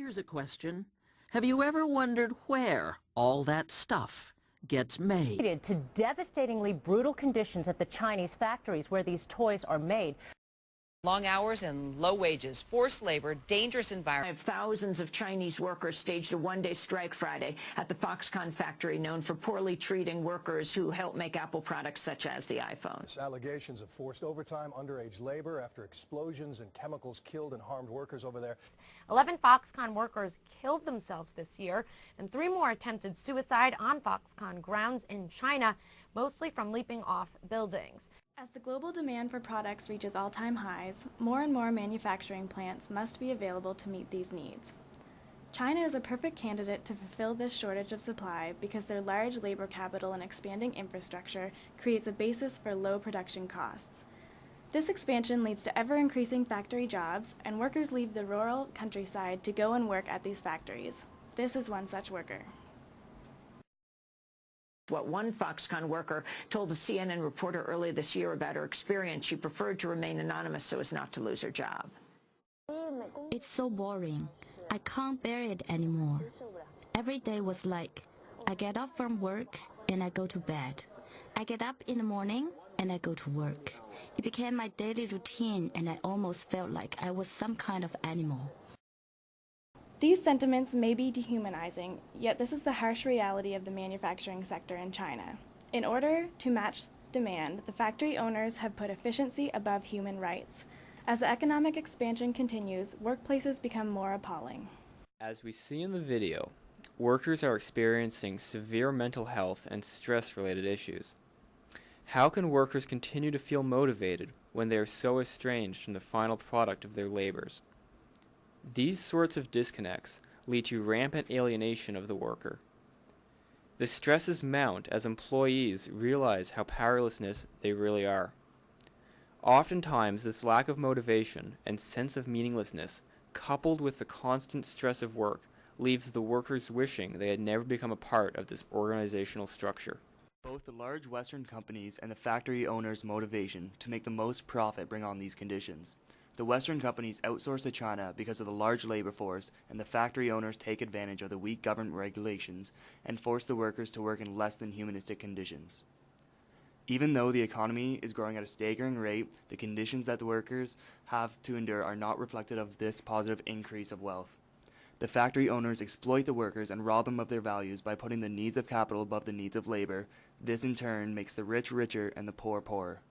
Here's a question. Have you ever wondered where all that stuff gets made? To devastatingly brutal conditions at the Chinese factories where these toys are made. Long hours and low wages, forced labor, dangerous environment. Thousands of Chinese workers staged a one-day strike Friday at the Foxconn factory known for poorly treating workers who help make Apple products such as the iPhone. Allegations of forced overtime, underage labor after explosions and chemicals killed and harmed workers over there. 11 Foxconn workers killed themselves this year, and 3 more attempted suicide on Foxconn grounds in China, mostly from leaping off buildings. As the global demand for products reaches all-time highs, more and more manufacturing plants must be available to meet these needs. China is a perfect candidate to fulfill this shortage of supply because their large labor capital and expanding infrastructure creates a basis for low production costs. This expansion leads to ever-increasing factory jobs, and workers leave the rural countryside to go and work at these factories. This is one such worker. What one Foxconn worker told a CNN reporter earlier this year about her experience, she preferred to remain anonymous so as not to lose her job. It's so boring. I can't bear it anymore. Every day was like, I get up from work and I go to bed. I get up in the morning and I go to work. It became my daily routine and I almost felt like I was some kind of animal. These sentiments may be dehumanizing, yet this is the harsh reality of the manufacturing sector in China. In order to match demand, the factory owners have put efficiency above human rights. As the economic expansion continues, workplaces become more appalling. As we see in the video, workers are experiencing severe mental health and stress-related issues. How can workers continue to feel motivated when they are so estranged from the final product of their labors? These sorts of disconnects lead to rampant alienation of the worker. The stresses mount as employees realize how powerlessness they really are. Oftentimes, this lack of motivation and sense of meaninglessness, coupled with the constant stress of work, leaves the workers wishing they had never become a part of this organizational structure. Both the large Western companies and the factory owners' motivation to make the most profit bring on these conditions. The Western companies outsource to China because of the large labor force, and the factory owners take advantage of the weak government regulations and force the workers to work in less than humanistic conditions. Even though the economy is growing at a staggering rate, the conditions that the workers have to endure are not reflective of this positive increase of wealth. The factory owners exploit the workers and rob them of their values by putting the needs of capital above the needs of labor. This in turn makes the rich richer and the poor poorer.